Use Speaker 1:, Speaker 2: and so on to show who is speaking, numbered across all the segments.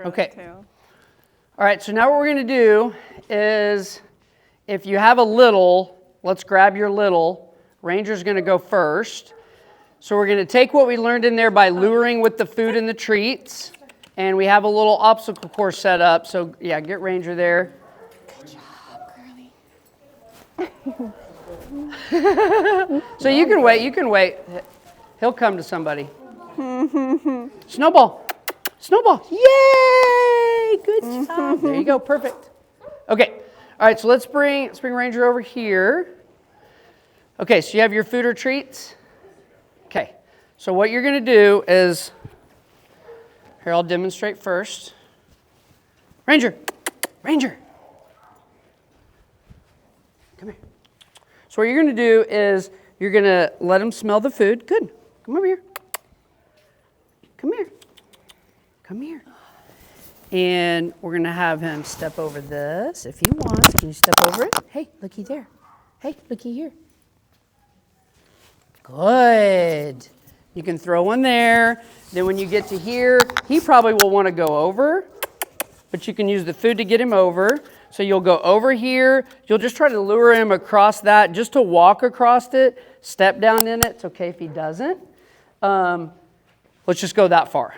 Speaker 1: Okay. All right, so now what we're going to do is, if you have a little, let's grab your little. Ranger's going to go first. So we're going to take what we learned in there by luring with the food and the treats. And we have a little obstacle course set up. So, yeah, get Ranger there.
Speaker 2: Good job, girlie.
Speaker 1: So you can wait. He'll come to somebody. Snowball. Snowball. Yay! Good job. There you go. Perfect. Okay. All right, so let's bring Ranger over here. Okay, so you have your food or treats? Okay. So what you're going to do is, here, I'll demonstrate first. Ranger. Ranger. Come here. So what you're going to do is you're going to let him smell the food. Good. Come over here. Come here. Come here. And we're going to have him step over this if he wants. Can you step over it? Hey, looky there. Hey, looky here. Good. You can throw one there. Then when you get to here, he probably will want to go over, but you can use the food to get him over. So you'll go over here. You'll just try to lure him across that, just to walk across it, step down in it. It's okay if he doesn't. Let's just go that far.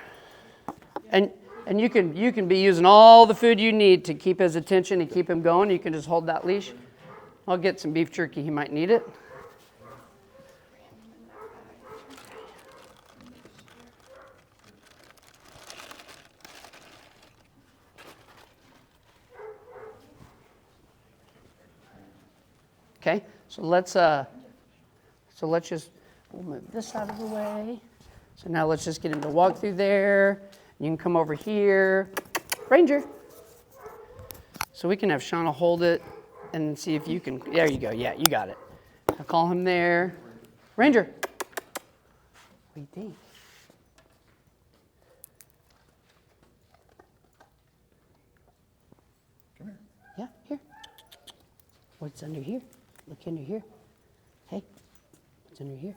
Speaker 1: And you can be using all the food you need to keep his attention and keep him going. You can just hold that leash. I'll get some beef jerky. He might need it. Okay, so let's just, we'll move this out of the way. So now let's just get him to walk through there. You can come over here. Ranger. So we can have Shauna hold it and see if you can, there you go, yeah, you got it. I'll call him there. Ranger. What do you think?
Speaker 3: Come here.
Speaker 1: Yeah, here. What's under here? Look under here. Hey, what's under here?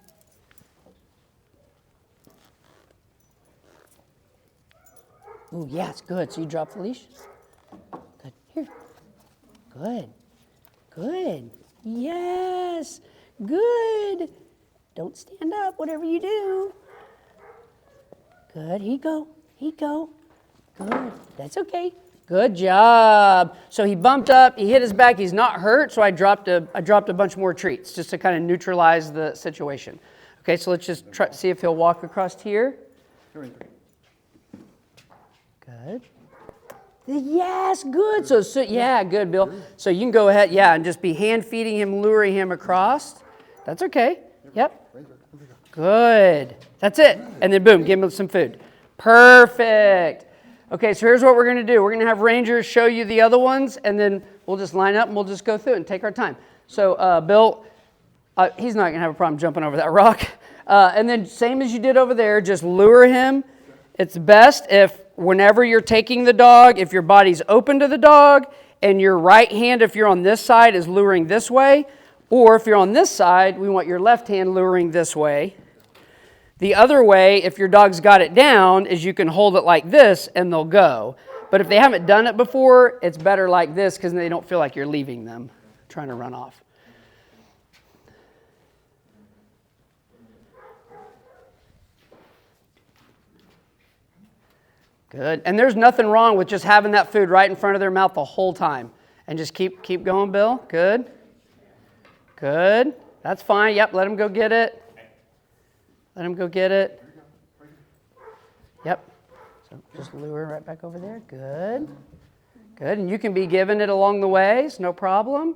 Speaker 1: Ooh, yeah, it's good. So you drop the leash. Good. Here. Good. Good. Yes. Good. Don't stand up, whatever you do. Good. Here you go. Here you go. Good. That's okay. Good job. So he bumped up, he hit his back, he's not hurt, so I dropped a bunch more treats just to kind of neutralize the situation. Okay, so let's just try see if he'll walk across here. Good. Yes, good. So yeah, good, Bill. So you can go ahead, yeah, and just be hand feeding him, luring him across. That's okay. Yep. Good. That's it. And then boom, give him some food. Perfect. Okay, so here's what we're going to do. We're going to have Ranger show you the other ones, and then we'll just line up and we'll just go through it and take our time. So Bill, he's not going to have a problem jumping over that rock. And then same as you did over there, just lure him. It's best if whenever you're taking the dog, if your body's open to the dog and your right hand, if you're on this side, is luring this way, or if you're on this side, we want your left hand luring this way. The other way, if your dog's got it down, is you can hold it like this and they'll go. But if they haven't done it before, it's better like this because they don't feel like you're leaving them, trying to run off. Good. And there's nothing wrong with just having that food right in front of their mouth the whole time. And just keep going, Bill. Good. Good. That's fine. Yep, let him go get it. Let him go get it. Yep. So just lure right back over there. Good. Good. And you can be giving it along the ways, no problem.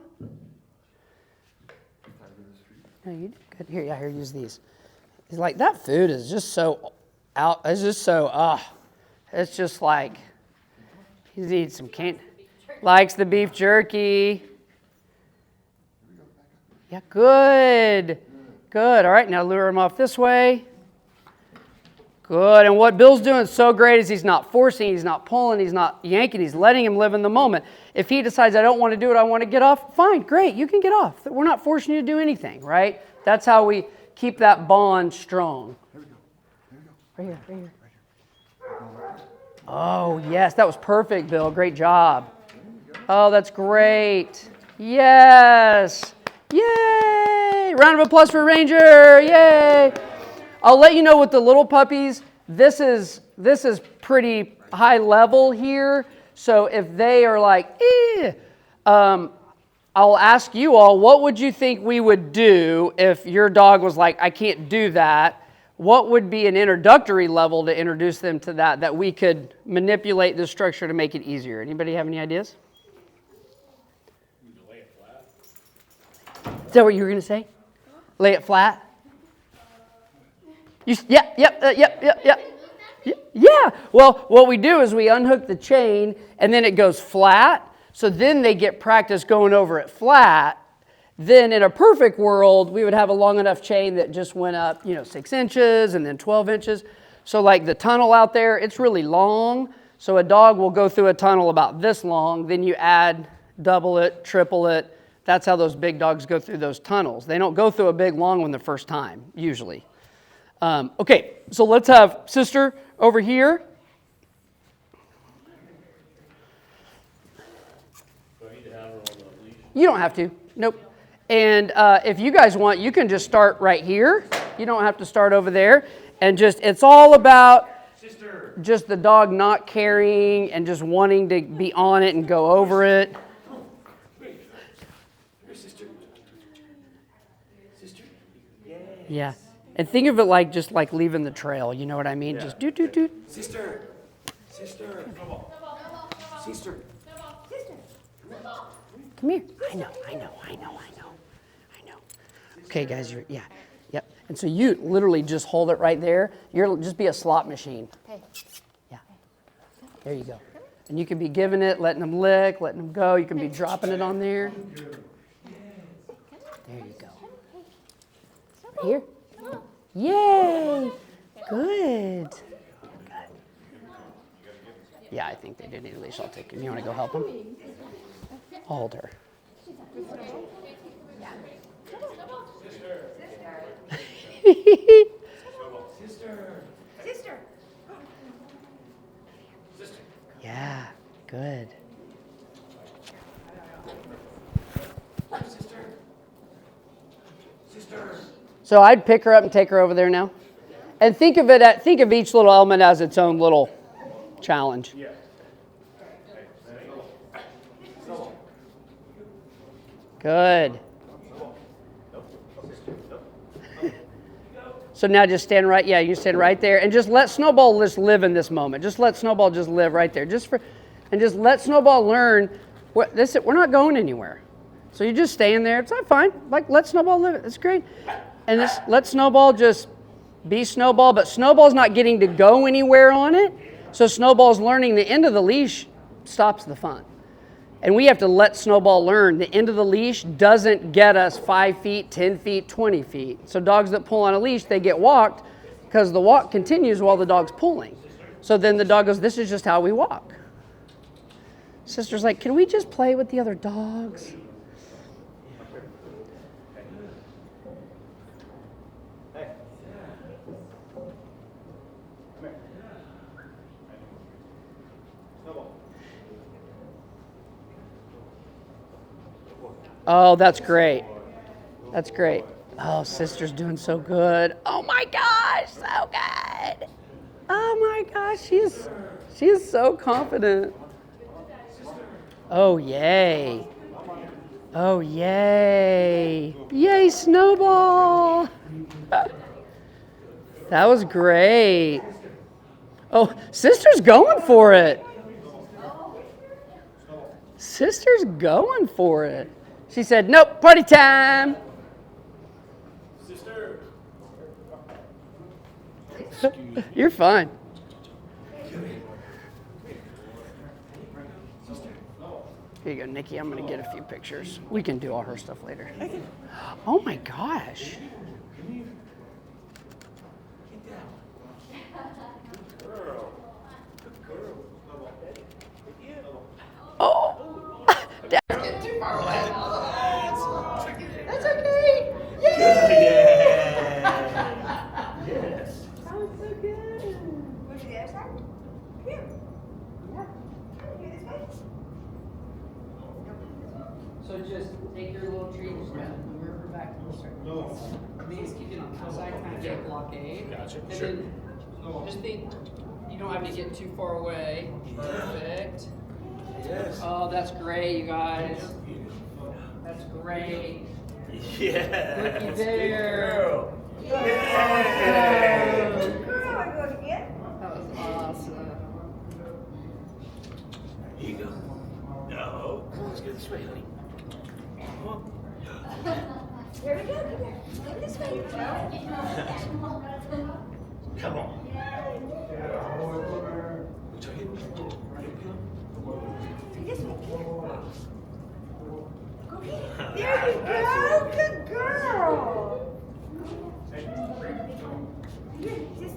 Speaker 1: No, you did good. Here, yeah, here, use these. He's like, that food is just so out. It's just so, it's just like, he needs some candy. Likes the beef jerky. Yeah, good. Good. All right, now lure him off this way. Good. And what Bill's doing so great is he's not forcing, he's not pulling, he's not yanking, he's letting him live in the moment. If he decides, I don't want to do it, I want to get off, fine, great, you can get off. We're not forcing you to do anything, right? That's how we keep that bond strong.
Speaker 3: Here we go. Here we go.
Speaker 1: Right here, right here. Oh, yes, that was perfect, Bill. Great job. Oh, that's great. Yes. Yay. Round of applause for Ranger. Yay. I'll let you know with the little puppies, this is pretty high level here. So if they are like, I'll ask you all, what would you think we would do if your dog was like, I can't do that? What would be an introductory level to introduce them to that we could manipulate the structure to make it easier? Anybody have any ideas?
Speaker 3: Lay it flat.
Speaker 1: Is that what you were going to say? Lay it flat? Yep. Yeah. Well, what we do is we unhook the chain, and then it goes flat. So then they get practice going over it flat. Then in a perfect world, we would have a long enough chain that just went up, 6 inches and then 12 inches. So like the tunnel out there, it's really long. So a dog will go through a tunnel about this long. Then you add, double it, triple it. That's how those big dogs go through those tunnels. They don't go through a big long one the first time, usually. Okay, so let's have sister over here.
Speaker 3: Do I need to have her on the leash?
Speaker 1: You don't have to. Nope. And if you guys want, you can just start right here. You don't have to start over there. And it's all about just the dog not caring and just wanting to be on it and go over it. Yeah. And think of it like just like leaving the trail. You know what I mean? Yeah. Just do.
Speaker 4: Sister.
Speaker 1: Come here. I know. Okay, guys, yep. And so you literally just hold it right there. You'll just be a slot machine.
Speaker 2: Okay.
Speaker 1: Yeah. There you go. And you can be giving it, letting them lick, letting them go. You can be dropping it on there. There you go. Here. Yay. Good. Yeah, I think they do need a leash. I'll take him. You want to go help him? I'll hold her. Yeah, good. So I'd pick her up and take her over there now. And think of each little element as its own little challenge. Good. So now just stand right, you can stand right there and just let Snowball just live in this moment. Just let Snowball just live right there. Just let Snowball learn, we're not going anywhere. So you just staying there, it's not fine. Like let Snowball live it, it's great. And just let Snowball just be Snowball, but Snowball's not getting to go anywhere on it. So Snowball's learning the end of the leash stops the fun. And we have to let Snowball learn the end of the leash doesn't get us 5 feet, 10 feet, 20 feet. So dogs that pull on a leash, they get walked because the walk continues while the dog's pulling. So then the dog goes, this is just how we walk. Sister's like, can we just play with the other dogs? Oh, that's great. That's great. Oh, sister's doing so good. Oh my gosh, so good. Oh my gosh, she is so confident. Oh, yay. Oh, yay. Yay, Snowball. That was great. Oh, sister's going for it. Sister's going for it. She said, nope, party time.
Speaker 3: Sister.
Speaker 1: You're fine. Here you go, Nikki. I'm going to get a few pictures. We can do all her stuff later. Oh, my gosh. Oh. That's okay.
Speaker 4: Yes.
Speaker 1: That was so good.
Speaker 2: Was the other side? Here.
Speaker 1: So just take your little treat and just kind of move her back to the circle. Please keep it on the outside, kind of get blockade.
Speaker 3: Gotcha.
Speaker 1: And
Speaker 3: Sure.
Speaker 1: then just think, you don't have to get too far away. Perfect.
Speaker 4: Yes.
Speaker 1: Oh, that's great, you guys. That's great.
Speaker 4: Yes.
Speaker 1: Looky there.
Speaker 4: Girl.
Speaker 2: Girl,
Speaker 4: Yeah.
Speaker 2: I go again.
Speaker 1: That was awesome.
Speaker 4: Here you go. No. Come on, let's get this way, honey. Come on.
Speaker 2: Here we go. Come here. Look this way.
Speaker 4: Come on. Put your head.
Speaker 2: This way. Go get it. There you go. Good girl. Here, just.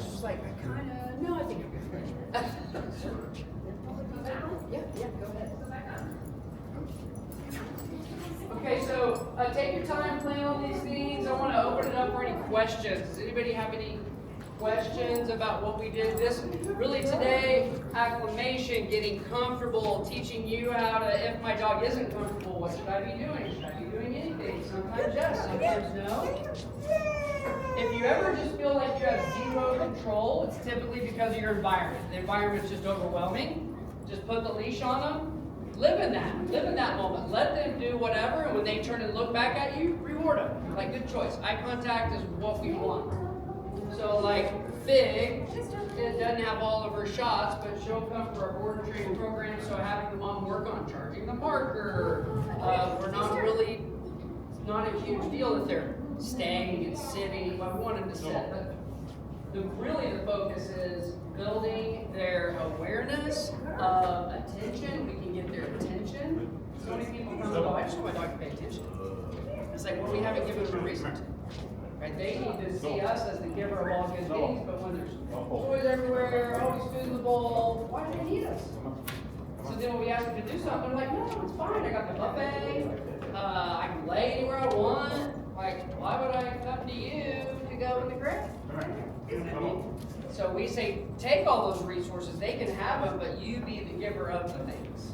Speaker 1: She's like, I kind of, no, I think you're good. Yeah, go ahead. Okay, so take your time playing all these things. I want to open it up for any questions. Does anybody have any questions about what we did this? Really today, acclimation, getting comfortable, teaching you how to, if my dog isn't comfortable, what should I be doing? Should I be doing anything? Sometimes yes, sometimes no. If you ever just feel like you have zero control, it's typically because of your environment. The environment's just overwhelming. Just put the leash on them. Live in that moment. Let them do whatever, and when they turn and look back at you, reward them. Like, good choice. Eye contact is what we want. So like Fig, it doesn't have all of her shots, but she'll come for our board and training program, so having the mom work on charging the marker. We're not really, it's not a huge deal if they're staying and sitting. Well, we want them to sit, but really the focus is building their awareness of attention. We can get their attention. So many people come and go, I just want my dog to pay attention. It's like, well, we haven't given them a reason to. Right? They need to see us as the giver of all good things, but when there's toys everywhere, always food in the bowl, why do they need us? So then when we ask them to do something, they're like, no, it's fine. I got the buffet. I can lay anywhere I want. Like, why would I come to you to go in the crib? You know what I mean? So we say, take all those resources. They can have them, but you be the giver of the things.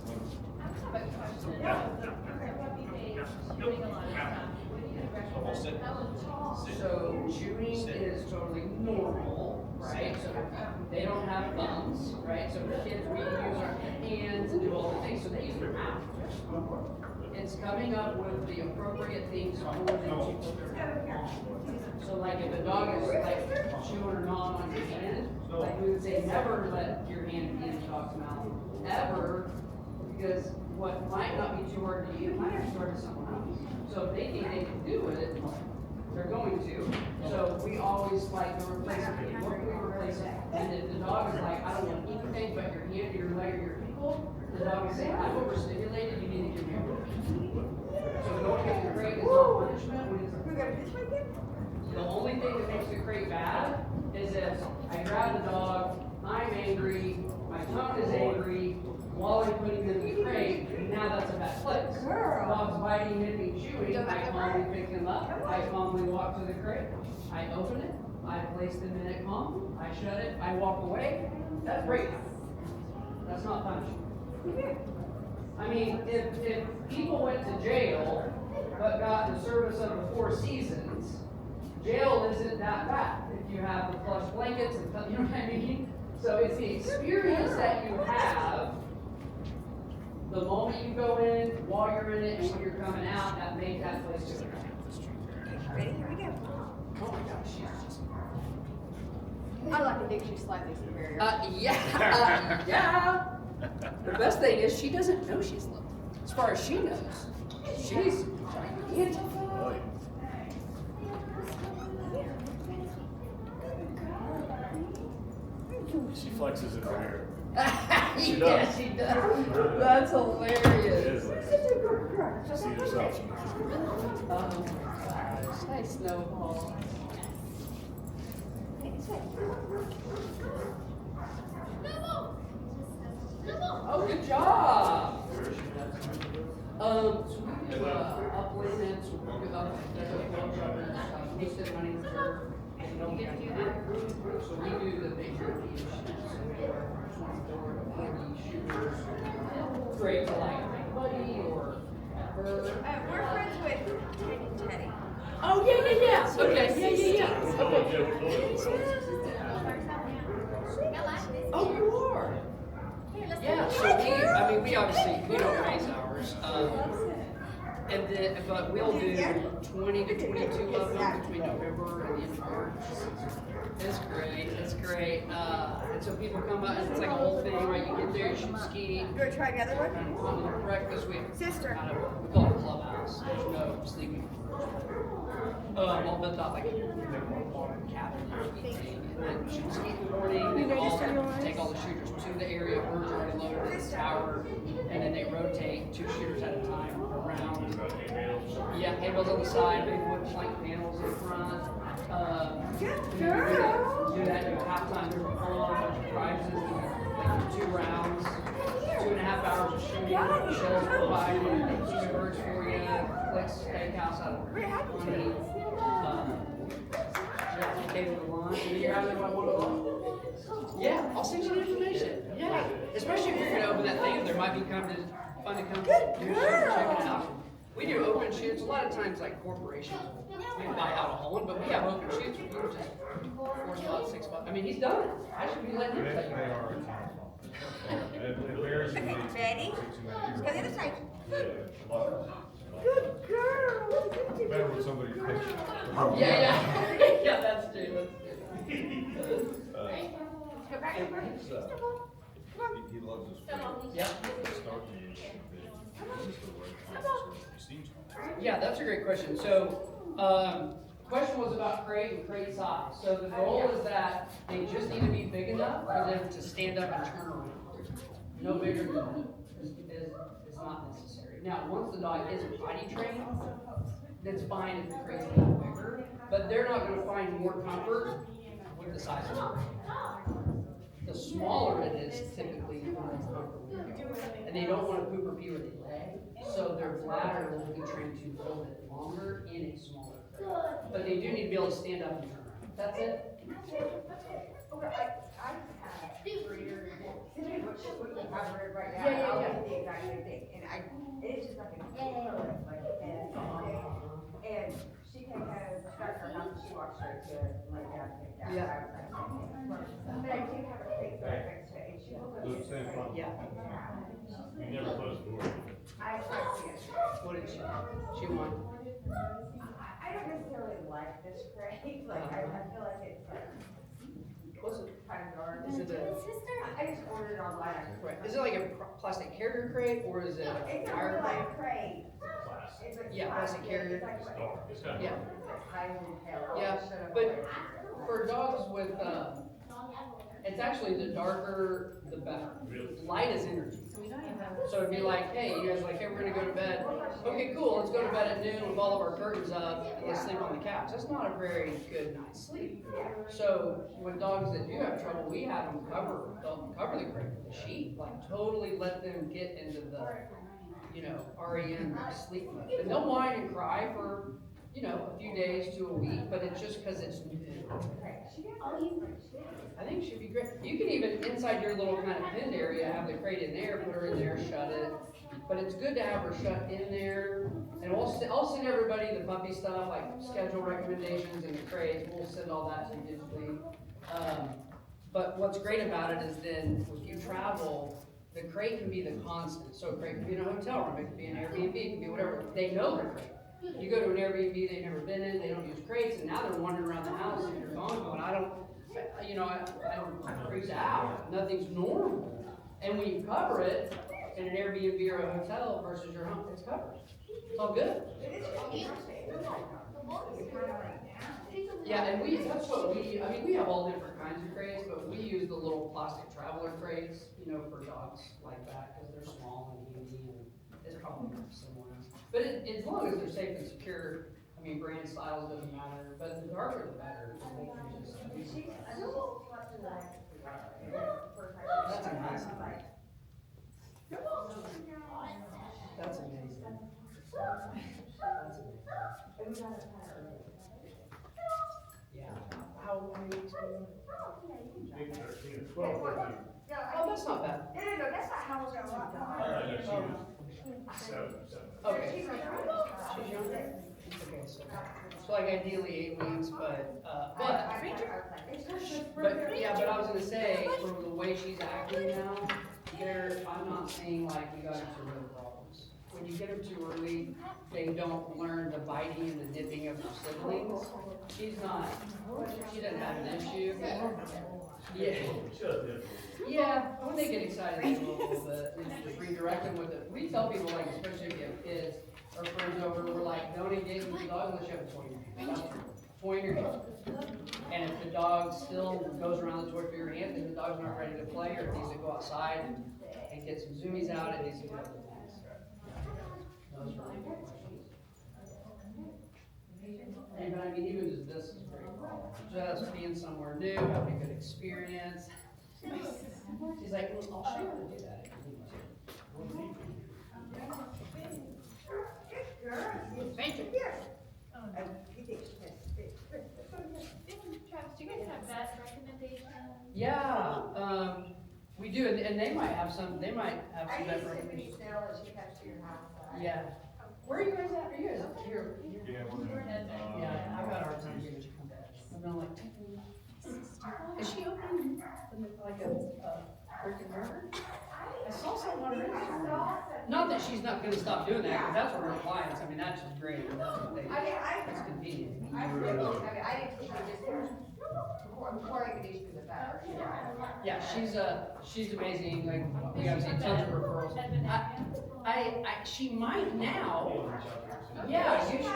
Speaker 1: So chewing is totally normal, right? So they don't have thumbs, right? So for kids, we use our hands and do all the things, so they use their mouth. It's coming up with the appropriate things for them to put their mouth on. So like if a dog is like chewing or gnawing on your hand, like we would say never let your hand be in the dog's mouth, ever, because what might not be too hard to you might be too hard to someone else. So if they think they can do it, they're going to. So we always like to replace it. What can we replace it? And if the dog is like, I don't want anything but your hand, your leg, or your ankle, the dog is saying, I'm overstimulated, you need to give me a break. So don't get the crate is not punishment. When it's, the only thing that makes the crate bad is if I grab the dog, I'm angry, my tone is angry, while I'm putting him in the crate, now that's a bad place.
Speaker 2: Girl.
Speaker 1: Dog's biting, nipping, chewing, I calmly pick him up, I calmly walk to the crate, I open it, I place them in it calm, I shut it, I walk away, that's break time. That's not punishment. I mean, if people went to jail, but got the service of the Four Seasons, jail isn't that bad if you have the plush blankets and stuff, you know what I mean? So it's the experience that you have the moment you go in, while you're in it, and when you're coming out, that made that place different.
Speaker 2: Ready? Here we go.
Speaker 1: Oh my gosh, she's just.
Speaker 5: I like to think she's slightly superior.
Speaker 1: Yeah, yeah. The best thing is she doesn't know she's little. As far as she knows, she's gigantic.
Speaker 3: She flexes in her hair.
Speaker 1: She
Speaker 3: does.
Speaker 1: She does. That's hilarious.
Speaker 3: She sees herself.
Speaker 1: Oh my gosh. Hi, Snowball. Oh, good job. So we do uplinks, we do hasted money reserve, and don't get to that. So we do the bigger issues. So we do our 24 to 40 shooters. Great to like, buddy, Oh, yeah. Okay, yeah. Okay. Oh, you are? Yeah, so we obviously, we don't raise ours. And then, but we'll do 20 to 22 of them between November and the end of March. It's great. And so people come out, and it's like a whole thing, right? You get there, you shoot ski.
Speaker 2: You want to try another one?
Speaker 1: On breakfast, we
Speaker 2: Sister.
Speaker 1: kind of, we call it a clubhouse. There's no sleeping. All built out like a cabin thing, and then shoot ski in the morning. Then take all the shooters to the area. Birds are already loaded in the tower, and then they rotate 2 shooters at a time around. Yeah, hay bales on the side, big wood plank panels in front.
Speaker 2: Good
Speaker 1: Do
Speaker 2: girl.
Speaker 1: that, do halftime, there's a whole bunch of prizes, like 2 rounds, 2.5 hours of shooting, shells provided, keep birds for you, clicks steakhouse out of money. Cater the lunch, and you're out there by 1 o'clock. Yeah, I'll send you the information. Yeah, especially if you're gonna open that thing, there might be fun to come do check it out. We do open shoots, a lot of times like corporations, we buy out a whole one, but we have open shoots, we were just $4 spots, $6 spots. I mean, he's done it. I should be letting him tell you.
Speaker 2: Ready? Go the other side. Good girl.
Speaker 3: Better with somebody's picture.
Speaker 1: Yeah. Yeah, that's true.
Speaker 2: Go back over.
Speaker 3: He loves his food.
Speaker 1: Yeah.
Speaker 3: Start me.
Speaker 1: Yeah, that's a great question. So, question was about crate and crate size. So the goal is that they just need to be big enough for them to stand up and turn around. No bigger than that is not necessary. Now, once the dog is potty trained, that's fine if the crate's a little bigger, but they're not going to find more comfort with the size of the crate. The smaller it is, typically the more comfortable they are. And they don't want to poop or pee where they lay, so their bladder will be trained to hold it longer in a smaller crate. But they do need to be able to stand up and turn around. That's it.
Speaker 2: I've read right now.
Speaker 1: Yeah.
Speaker 2: I'll do the exact same thing. And it's just like a like a pen. And she came out of the start her house and she walked straight to it and laid down and picked out.
Speaker 1: Yeah.
Speaker 2: I was like, but I do have a crate right next to it and she will go
Speaker 3: Those
Speaker 2: get
Speaker 3: same
Speaker 2: the
Speaker 3: front.
Speaker 2: crate.
Speaker 1: Yeah.
Speaker 3: You never close the door.
Speaker 2: I see it.
Speaker 1: What did she want?
Speaker 2: I don't necessarily like this crate. Like I feel like it's like
Speaker 1: What's it?
Speaker 2: kind of dark.
Speaker 1: Is it a,
Speaker 2: I just ordered it online.
Speaker 1: right, is it like a plastic carrier crate, or is it a
Speaker 2: It's
Speaker 1: wire
Speaker 2: not like
Speaker 1: crate?
Speaker 2: a crate.
Speaker 3: Plastic.
Speaker 2: It's like
Speaker 1: Yeah, plastic carrier.
Speaker 2: It's like
Speaker 3: Dark. It's got
Speaker 1: Yeah.
Speaker 2: high-end hell.
Speaker 1: Yeah, but for dogs with, it's actually the darker, the better.
Speaker 3: Really?
Speaker 1: Light is energy. So it'd be like, hey, you guys are like, hey, we're gonna go to bed. Okay, cool, let's go to bed at noon with all of our curtains up and let's sleep on the couch. That's not a very good night's sleep. So with dogs that do have trouble, we have them cover the crate with a sheet, like totally let them get into the, REM sleep mode. And they'll whine and cry for, a few days to a week, but it's just because it's new. I think it should be great. You can even, inside your little kind of pinned area, have the crate in there, put her in there, shut it. But it's good to have her shut in there. And I'll send everybody the puppy stuff, like schedule recommendations and the crates. We'll send all that to you digitally. But what's great about it is then, if you travel, the crate can be the constant. So a crate can be in a hotel room, it can be an Airbnb, it can be whatever. They know the crate. You go to an Airbnb they've never been in, they don't use crates, and now they're wandering around the house and you're gone, going, I'm freaked out. Nothing's normal. And when you cover it in an Airbnb or a hotel versus your home, it's covered. It's all good. Yeah, and that's what we have all different kinds of crates, but we use the little plastic traveler crates, for dogs like that, because they're small and handy, and it's probably similar. But as long as they're safe and secure, brand styles doesn't matter, but the darker the better. That's amazing. That's amazing. Yeah. How many weeks ago?
Speaker 3: 12, 13.
Speaker 1: Oh, that's not bad.
Speaker 2: No, that's not how it's gonna work.
Speaker 3: I know she was 7.
Speaker 1: Okay. She's younger? Okay, so like ideally 8 weeks, but, but I was gonna say, from the way she's acting now, I'm not seeing like we got into real problems. When you get them too early, they don't learn the biting and the nipping of their siblings. She doesn't have an issue. Yeah. Yeah, when they get excited, they will a little bit, and just redirect them with it. We tell people, like, especially if you have kids or friends over, we're like, don't engage with the dog unless you have a toy in your hand. Toy in your hand. And if the dog still goes around the toy for your hand, then the dog's not ready to play, or it needs to go outside and get some zoomies out, it needs to go to the things. Those are really good questions. And I mean, even just this is great. Just being somewhere new, having a good experience. She's like, well, I'll show you how to do that if you need to. Thank you.
Speaker 6: Travis, do you guys have vet recommendations?
Speaker 1: Yeah, we do, and they might have some vet recommendations. Yeah. Where are you guys at? Are you guys up here?
Speaker 3: Yeah, we're gonna,
Speaker 1: Yeah, I've got our time here. I've been like, is she opening like a brick and mortar? I saw something on her Instagram. Not that she's not gonna stop doing that, because that's what her clients, I mean, that's just great. That's what they, it's convenient.
Speaker 2: Before I could issue the better.
Speaker 1: Yeah, she's amazing, like, we have seen tons of referrals. She might now, yeah, you should.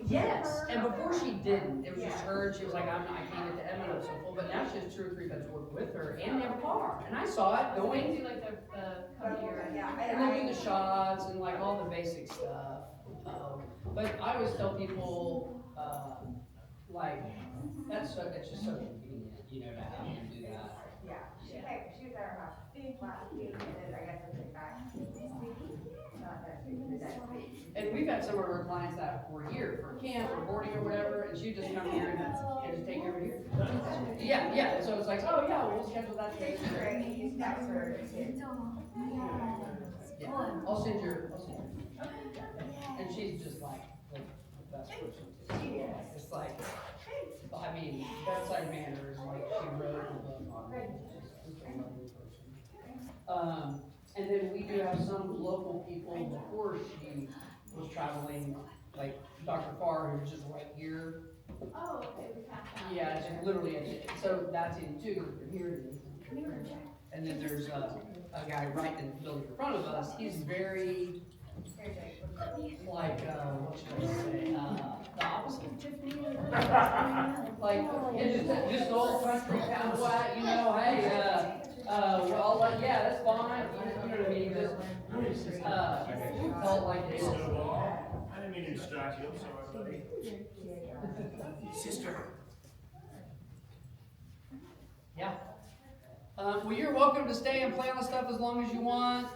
Speaker 1: Yes, and before she didn't, it was just her, and she was like, I can't get to Edmond, I'm so full, but now she has 2 or 3 vets work with her, and they have a car, and I saw it
Speaker 6: Do
Speaker 1: going,
Speaker 6: like the come here.
Speaker 1: and they do the shots, and like all the basic stuff. But I always tell people, like, it's just so convenient, you know, to have them do that.
Speaker 2: Yeah, she was at her house last week, and then I guess I took back. Not that week, the next week.
Speaker 1: And we've had some of our clients that were here for camp or boarding or whatever, and she just come here and just take over here. Yeah, so it's like, oh yeah, we'll schedule that day.
Speaker 2: It's great, you just text her.
Speaker 1: Yeah, I'll send you. And she's just like the best person too. It's like, I mean, bedside manners, like she wrote a book on it. She's just a lovely person. And then we do have some local people before she was traveling, like Dr. Farr, who's just right here.
Speaker 6: Oh, okay, we passed that.
Speaker 1: Yeah, it's literally, so that's in too, here it is. And then there's a guy right in the building in front of us, he's very, like, what should I say, the opposite of Tiffany. Like, it's just old country kind of white, you know, hey, well, yeah, that's fine, you know what I mean, just, felt like they
Speaker 4: I didn't mean to distract you, I'm sorry, buddy. Sister.
Speaker 1: Yeah. Well, you're welcome to stay and play on the stuff as long as you want.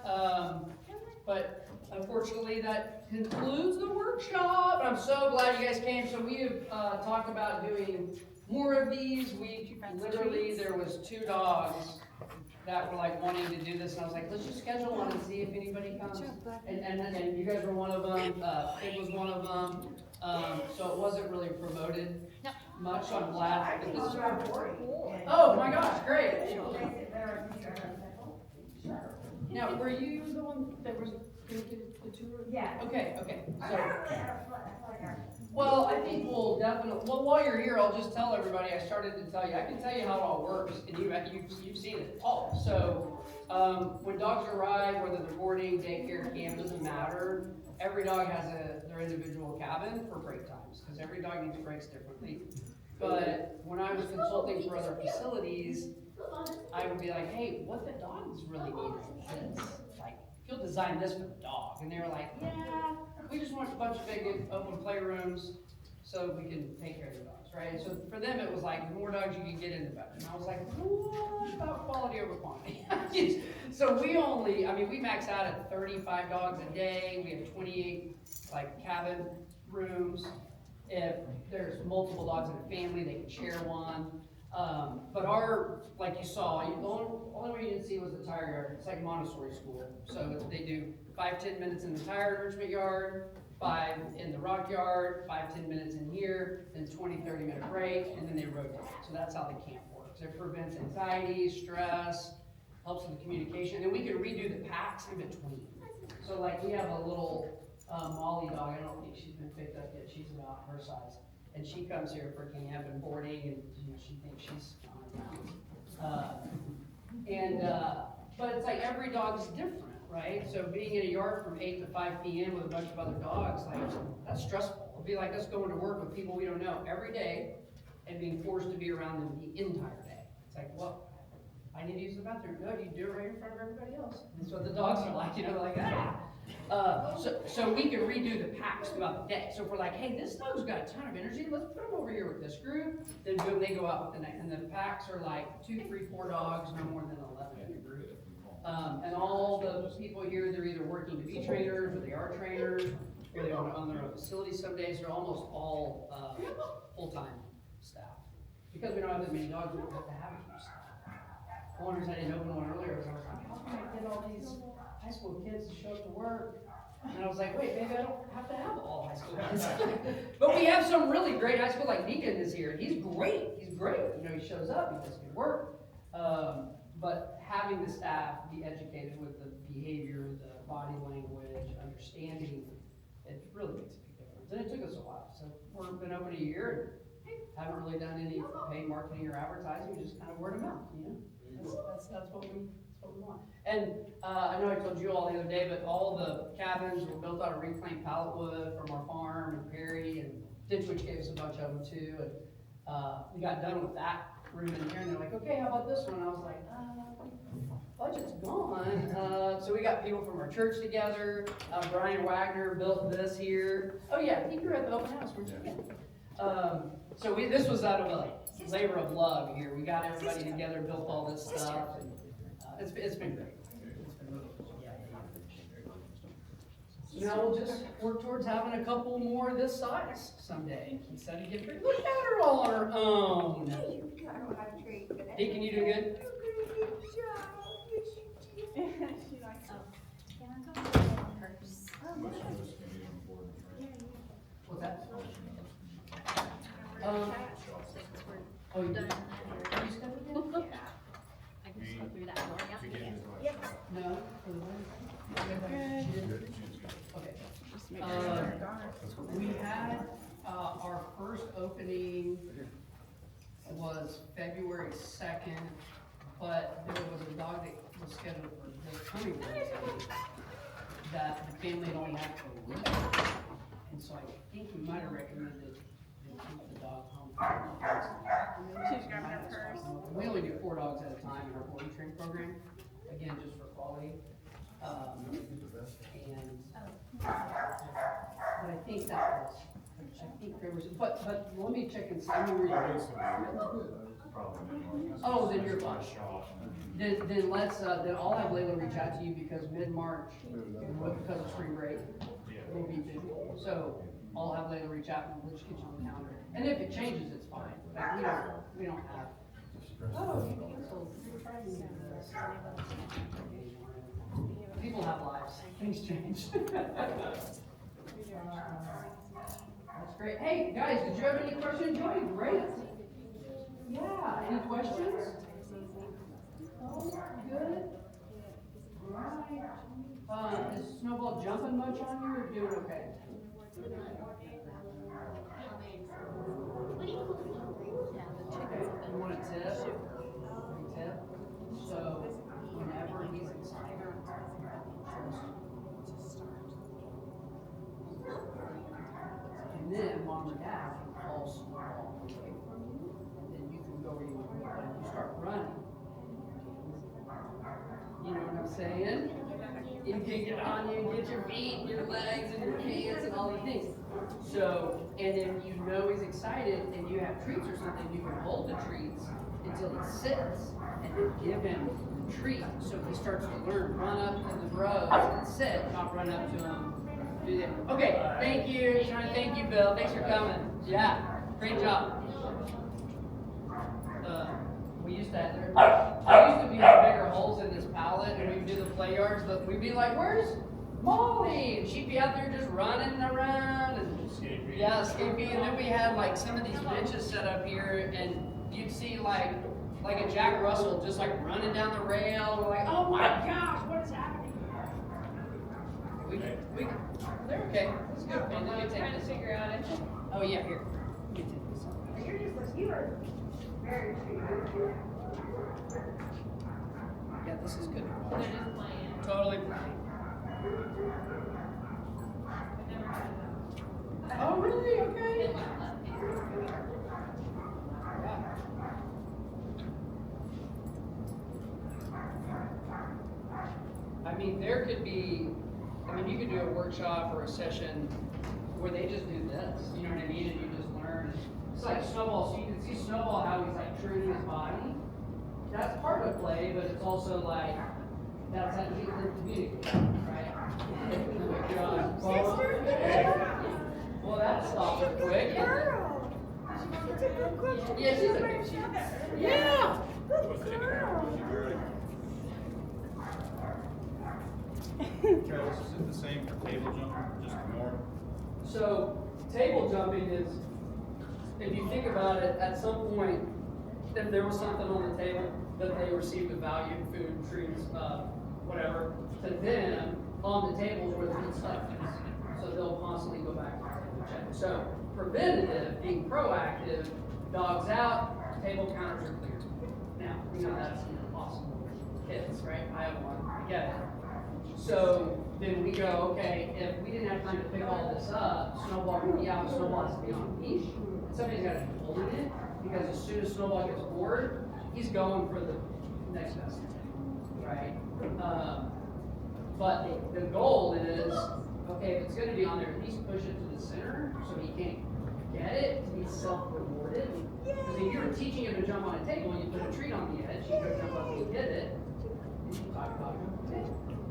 Speaker 1: But unfortunately, that concludes the workshop. I'm so glad you guys came. So we have talked about doing more of these. There was 2 dogs that were like wanting to do this, and I was like, let's just schedule one and see if anybody comes. And you guys were one of them. It was one of them. So it wasn't really promoted much. So I'm glad. But this is oh my gosh, great. Now, were you the one that was going to do the tour?
Speaker 2: Yeah.
Speaker 1: Okay. So, well, I think we'll definitely, well, while you're here, I'll just tell everybody, I started to tell you, I can tell you how it all works, and you've seen it all. So, when dogs arrive, whether they're boarding, daycare, camp, doesn't matter. Every dog has their individual cabin for break times, because every dog needs breaks differently. But when I was consulting for other facilities, I would be like, hey, what the dogs really need is this. Like, if you'll design this for the dog. And they were like, yeah, we just want a bunch of big open playrooms so we can take care of the dogs, right? So for them, it was like, the more dogs you can get in, the better. And I was like, what about quality over quantity? So we max out at 35 dogs a day. We have 28 like cabin rooms. If there's multiple dogs in a family, they can share one. But like you saw, the only way you didn't see was the tire yard. It's like Montessori school. So they do 5-10 minutes in the tire enrichment yard, 5 in the rock yard, 5-10 minutes in here, then 20-30 minute break, and then they rotate. So that's how the camp works. It prevents anxiety, stress, helps with the communication, and we can redo the packs in between. So like we have a little Molly dog, I don't think she's been picked up yet, she's about her size. And she comes here for camp and boarding, and she thinks she's 100 pounds. But it's like every dog's different, right? So being in a yard from 8 to 5 p.m. with a bunch of other dogs, like, that's stressful. It'd be like us going to work with people we don't know every day and being forced to be around them the entire day. It's like, well, I need to use the bathroom. No, you do it right in front of everybody else. That's what the dogs are like, they're like, ah. So we can redo the packs throughout the day. So if we're like, hey, this dog's got a ton of energy, let's put him over here with this group. Then boom, they go out with the next. And the packs are like 2, 3, 4 dogs, no more than 11 in a group. And all the people here, they're either working to be trainers, or they are trainers, or they own their own facility some days. They're almost all full-time staff. Because we don't have that many dogs, we don't have to have as much staff. One reason I didn't open one earlier was I was like, how can I get all these high school kids to show up to work? And I was like, wait, maybe I don't have to have all high school kids. But we have some really great high school, like Deacon is here. He's great. He shows up, he does good work. But having the staff be educated with the behavior, the body language, understanding, it really makes a big difference. And it took us a while. So we've been open a year and haven't really done any paid marketing or advertising, we just kind of word of mouth, That's what we want. And I know I told you all the other day, but all the cabins were built out of reclaimed pallet wood from our farm, and Perry and Ditchwich gave us a bunch of them too. And we got done with that room in here, and they're like, okay, how about this one? And I was like, budget's gone. So we got people from our church together. Brian Wagner built this here. Oh yeah, he grew at the open house. Where'd you get? So this was out of a labor of love here. We got everybody together, built all this stuff, and it's been great. Now we'll just work towards having a couple more this size someday. He said he'd get pretty. Look at her all on her own.
Speaker 2: I don't know how to treat, but
Speaker 1: Hey, can you do good?
Speaker 2: she likes it.
Speaker 1: What's that? Oh, you did?
Speaker 6: I can slip through that door, yeah.
Speaker 1: No? For the wedding? She did? Okay. We had, our first opening was February 2nd, but there was a dog that was scheduled for this coming Wednesday that the family had only had for a week. And so I think we might have recommended they keep the dog home.
Speaker 2: She's grabbing her purse.
Speaker 1: We only do 4 dogs at a time in our boarding training program, again, just for quality. But I think that was, there was, but let me check and see. I mean, oh, then you're fine. Then let's, then I'll have Layla reach out to you because mid-March, because of spring break, we'll be busy. So I'll have Layla reach out and we'll just get you on the calendar. And if it changes, it's fine. Like, we don't have, oh, you canceled. People have lives, things change. That's great. Hey, guys, did you have any questions? Joey, great. Yeah, any questions? Oh, good. Right. Is Snowball jumping much on you or doing okay? Okay, you want a tip? Tip? So, whenever he's excited, and then mom or dad can call Snowball away from you, and then you can go where you want to go. But if you start running, you know what I'm saying? You can get on you, get your feet, your legs, and your hands, and all these things. So, and if you know he's excited and you have treats or something, you can hold the treats until he sits, and then give him the treat. So he starts to learn, run up to the rows and sit, not run up to him. Do that. Okay, thank you. Thank you, Bill. Thanks for coming. Yeah, great job. We used to have, there used to be bigger holes in this pallet, and we'd do the play yards, but we'd be like, where's Molly, and she'd be out there just running around and yeah, escaping. And then we had like some of these benches set up here, and you'd see like a Jack Russell just like running down the rail. We're like, oh my gosh, what is happening? They're okay. It's good. And let me take
Speaker 5: Trying to
Speaker 1: this.
Speaker 5: figure out it.
Speaker 1: Oh yeah, here. Let me take this.
Speaker 2: You're just, you are very true.
Speaker 1: Yeah, this is good.
Speaker 5: They're just playing.
Speaker 1: Totally playing.
Speaker 5: I've never had that.
Speaker 1: Oh really?
Speaker 5: They
Speaker 1: Okay.
Speaker 5: won't let me.
Speaker 1: I mean, there could be, I mean, you could do a workshop or a session where they just do this, you know what I mean? And you just learn. It's like Snowball, so you can see Snowball how he's like training his body. That's part of play, but it's also like, that's how you can communicate, right? Well, that stopped her quick.
Speaker 2: Girl. She's a good girl.
Speaker 1: Yeah, she's a, yeah.
Speaker 3: Travis, is it the same for table jump, just more?
Speaker 1: So table jumping is, if you think about it, at some point, if there was something on the table that they received a value, food, treats, whatever, to them, on the tables where the good stuff is. So they'll constantly go back and check. So preventative, being proactive, dogs out, table counters are clear. Now, we know that's impossible. Kids, right? I have one, I get it. So then we go, okay, if we didn't have time to pick all this up, Snowball would be out, Snowball has to be on a leash. Somebody's got to be holding it, because as soon as Snowball gets bored, he's going for the next best thing, right? But the goal is, okay, if it's gonna be on there, at least push it to the center, so he can't get it, to be self-rewarded. Because if you were teaching him to jump on a table and you put a treat on the edge, he's gonna jump up and get it, and you talk about it.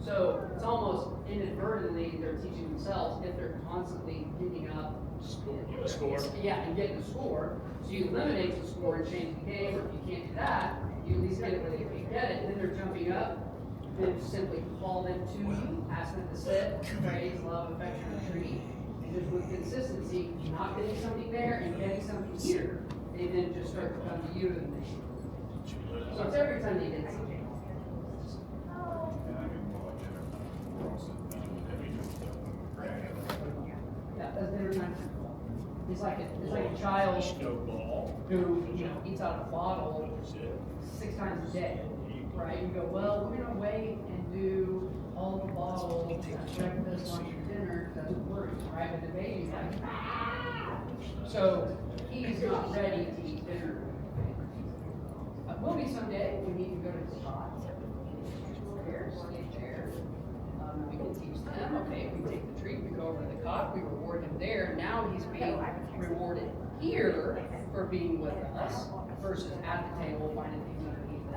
Speaker 1: So it's almost inadvertently they're teaching themselves if they're constantly picking up.
Speaker 4: Score.
Speaker 1: Yeah, and getting a score. So you eliminate the score and change the game, or if you can't do that, you at least get it where they can get it, and then they're jumping up. Then simply call them to you, ask them to sit, praise, love, affection, and treat. And just with consistency, not getting something there and getting something here, they then just start to come to you and they. So it's every time they get something. Yeah, that's every time. It's like a child
Speaker 4: Snowball.
Speaker 1: who, eats out of a bottle 6 times a day, right? You go, well, we're gonna wait and do all the bottles at breakfast, lunch, and dinner, doesn't work, right? But the baby's like, ah! So he's not ready to eat dinner. Will be someday, we need to go to the spot. Here, stay there. We can teach them, okay, we take the treat, we go over to the cot, we reward him there, now he's being rewarded here for being with us versus at the table finding things underneath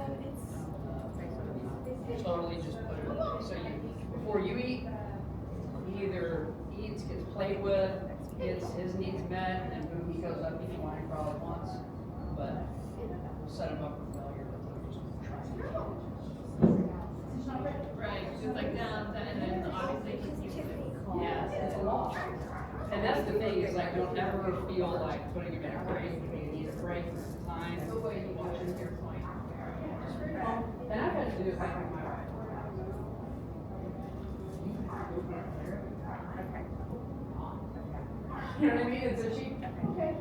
Speaker 1: it. Totally just put it away. So before you eat, he either eats, gets played with, gets his needs met, and boom, he goes up eating wine probably once. But we'll set him up for failure.
Speaker 5: He's not ready. Right, she's like down, and then obviously he's used to it.
Speaker 1: Yeah, it's a lot. And that's the thing, is like, don't ever feel like putting him in a break, when you need a break this is time.
Speaker 5: The way you watch him, your point.
Speaker 1: And I've had to do it like with my wife. You know what I mean? And so she, okay.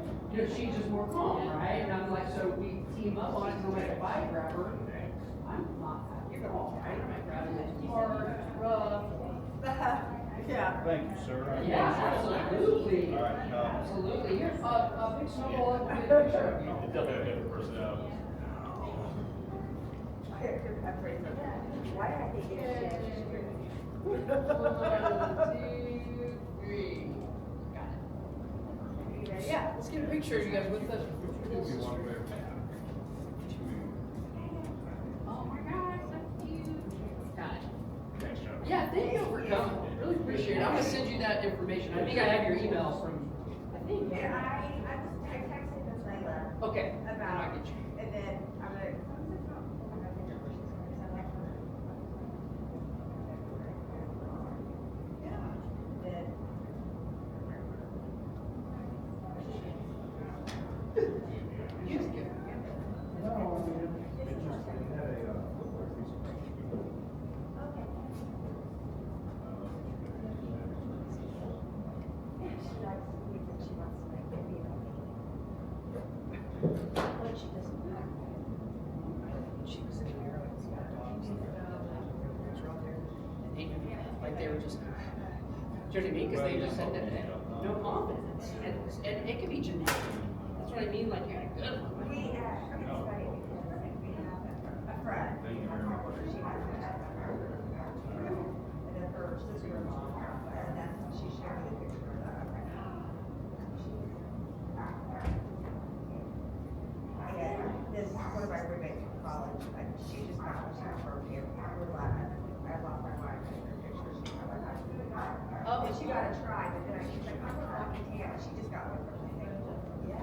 Speaker 1: She's just more calm, right? And I'm like, so we team up on it, and I'm like, if I grab her, I'm not happy at all, right? I'm like, grabbing it hard, rough.
Speaker 2: Yeah.
Speaker 3: Thank you, sir.
Speaker 1: Yeah, absolutely.
Speaker 3: All right,
Speaker 1: Absolutely. Here's a big snowball, and we'll get a picture of you.
Speaker 4: It definitely has a different personality.
Speaker 2: Why did I think it?
Speaker 1: 1, 2, 3. Got it. Yeah, let's get a picture of you guys with us.
Speaker 5: Oh my gosh, that's cute.
Speaker 1: Got it.
Speaker 4: Thanks, John.
Speaker 1: Yeah, thank you for coming. Really appreciate it. I'm gonna send you that information. I think I have your email from, I think.
Speaker 2: Yeah, I texted Miss Layla
Speaker 1: Okay.
Speaker 2: about,
Speaker 1: I'll get you.
Speaker 2: and then I'm gonna.
Speaker 1: they were just, do you know what I mean? Because they just had no confidence. And it could be genetic. That's what I mean, like, you're a good one.
Speaker 2: We, it's funny because we have a friend, she has a and then her sister-in-law, and then she shared me the picture of that. And this, one of my roommates from college, she just got, she was from here, we're laughing, I lost my mind in her picture, she got like, oh, and she got a try, but then she's like, I'm a lucky tan, she just got one from the thing. Yeah.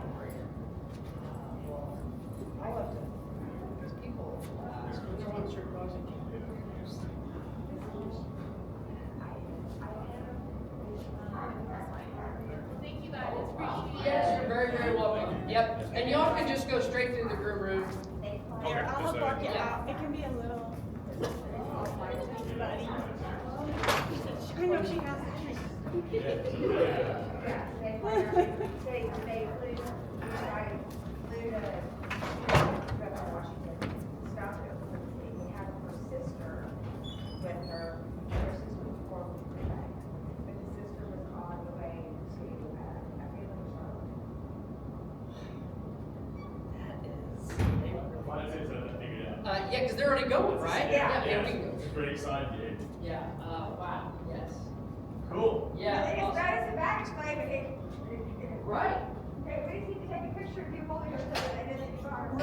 Speaker 2: I love to, because people, no one's sure about it.
Speaker 5: Thank you guys, appreciate it.
Speaker 1: Yes, you're very, very welcome. Yep. And y'all can just go straight through the groom room.
Speaker 6: Here, I'll help walk it out. It can be a little muddy. I know she has a treat.
Speaker 2: Yeah, they flew to Washington, stopped at they had her sister with her sister was born with Quebec, but the sister was on the way to, I feel like Charlotte.
Speaker 1: Yeah, because they're already going, right?
Speaker 2: Yeah.
Speaker 1: Yeah, we can go.
Speaker 4: It's a pretty exciting game.
Speaker 1: Yeah, wow, yes.
Speaker 4: Cool.
Speaker 1: Yeah.
Speaker 2: They just
Speaker 1: awesome.
Speaker 2: got us a baggage claim and it.
Speaker 1: Right.
Speaker 2: Hey, we just need to take a picture of you holding your son and then it's fine.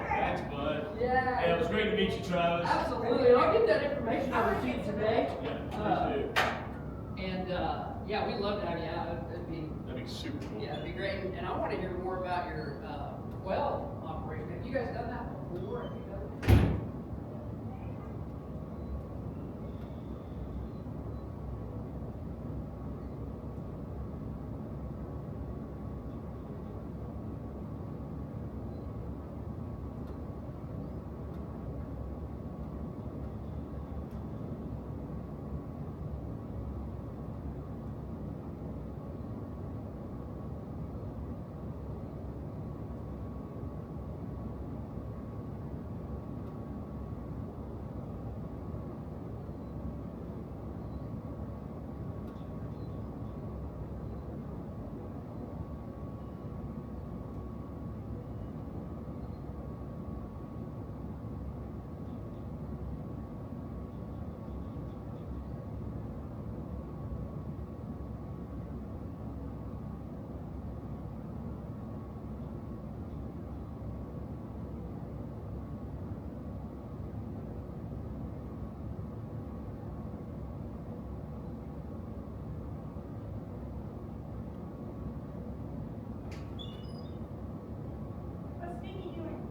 Speaker 4: Thanks, bud.
Speaker 1: Yeah.
Speaker 4: Hey, it was great to meet you, Travis.
Speaker 1: Absolutely. I'll get that information over to you today.
Speaker 4: Yeah, please do.
Speaker 1: And yeah, we'd love to have you out. It'd be,
Speaker 4: That'd be super cool.
Speaker 1: yeah, it'd be great. And I want to hear more about your quail operation. Have you guys done that before? Have you done it?
Speaker 6: What's Nikki doing?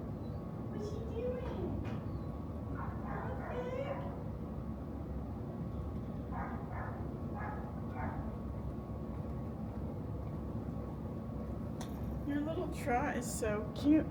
Speaker 6: What's she doing? Your little try is so cute.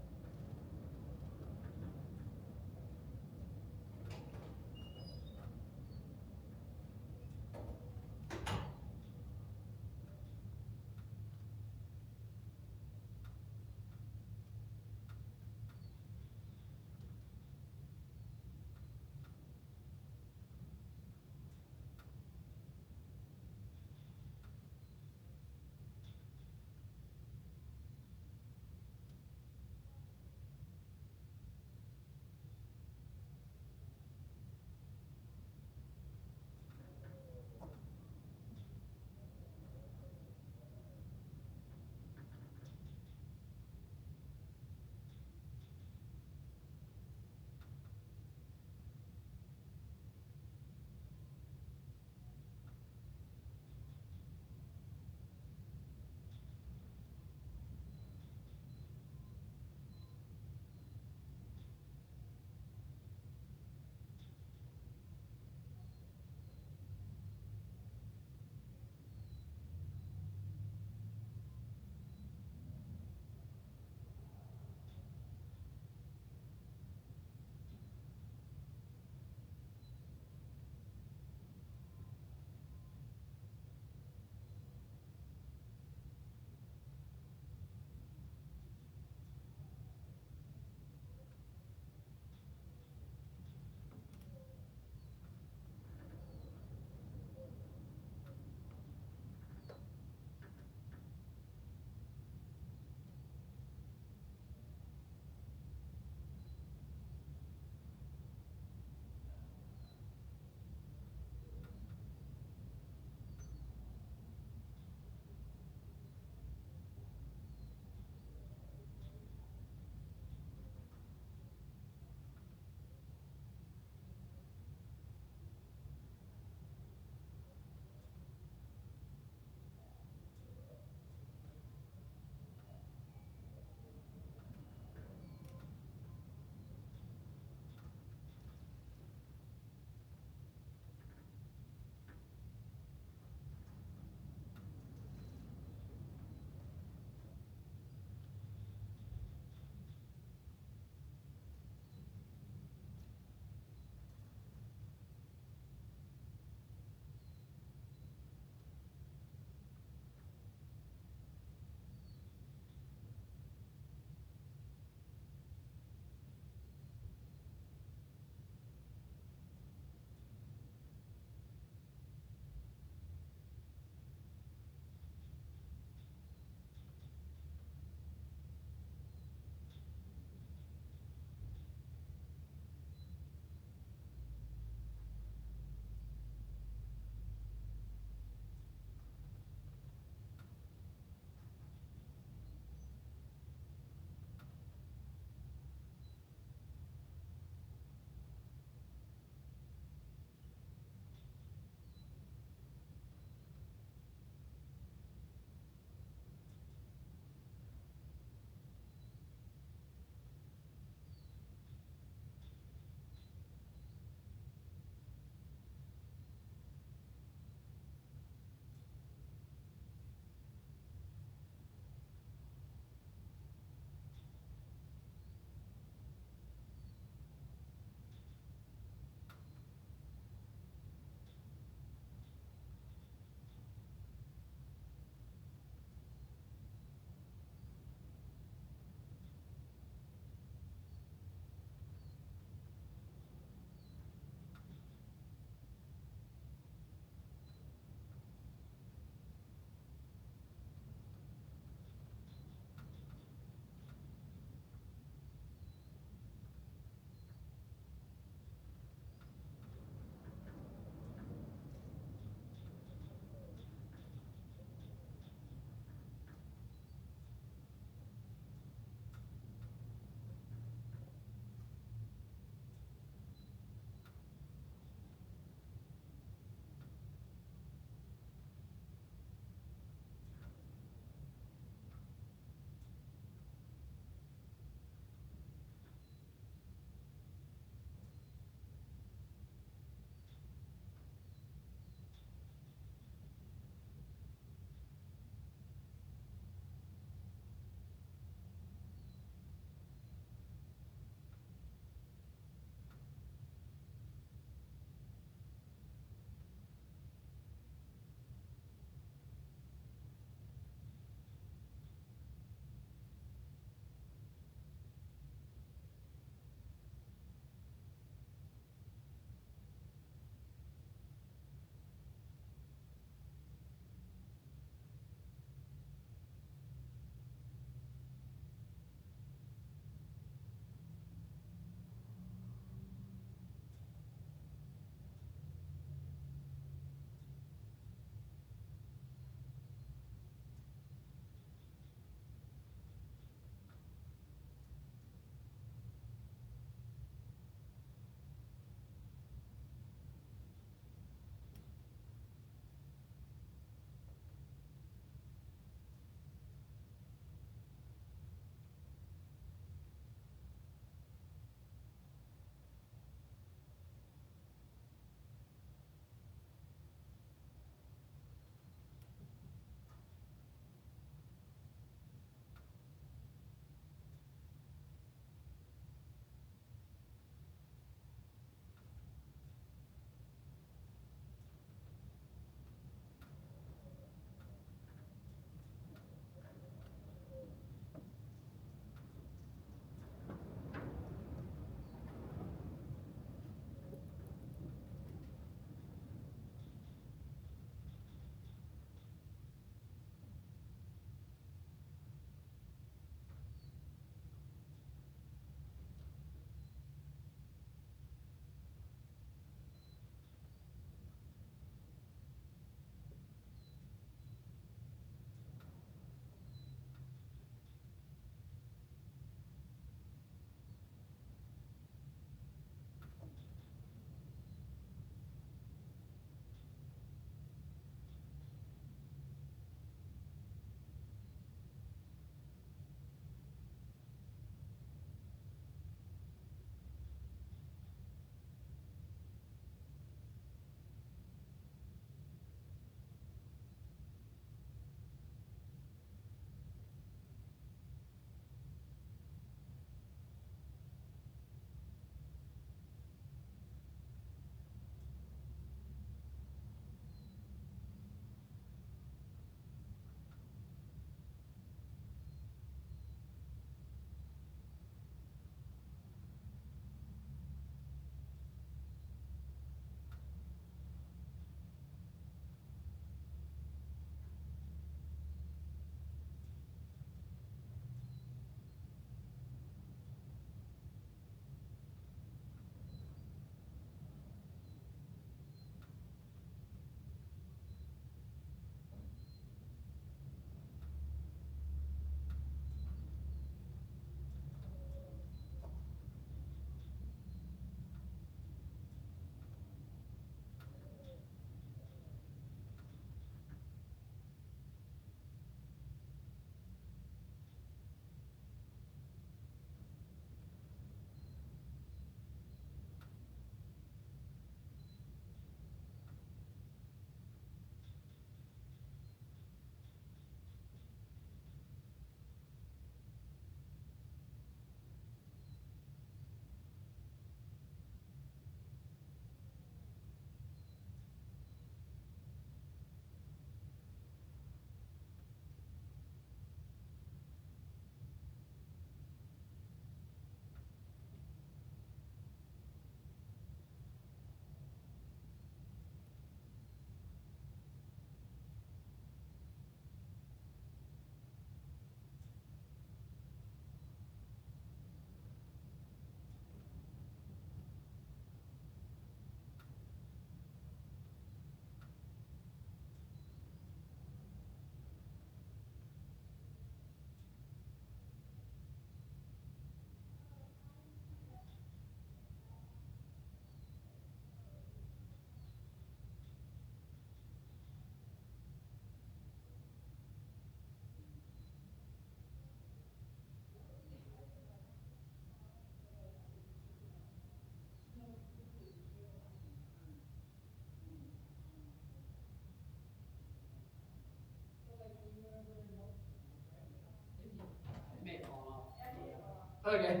Speaker 1: Okay.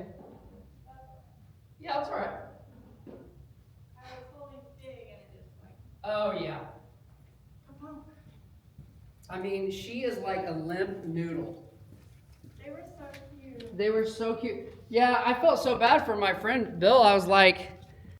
Speaker 1: Yeah, that's all right.
Speaker 6: I was holding big and it just like.
Speaker 1: Oh, yeah.
Speaker 6: Come on.
Speaker 1: I mean, she is like a limp noodle.
Speaker 6: They were so cute.
Speaker 1: They were so cute. Yeah, I felt so bad for my friend Bill. I was like,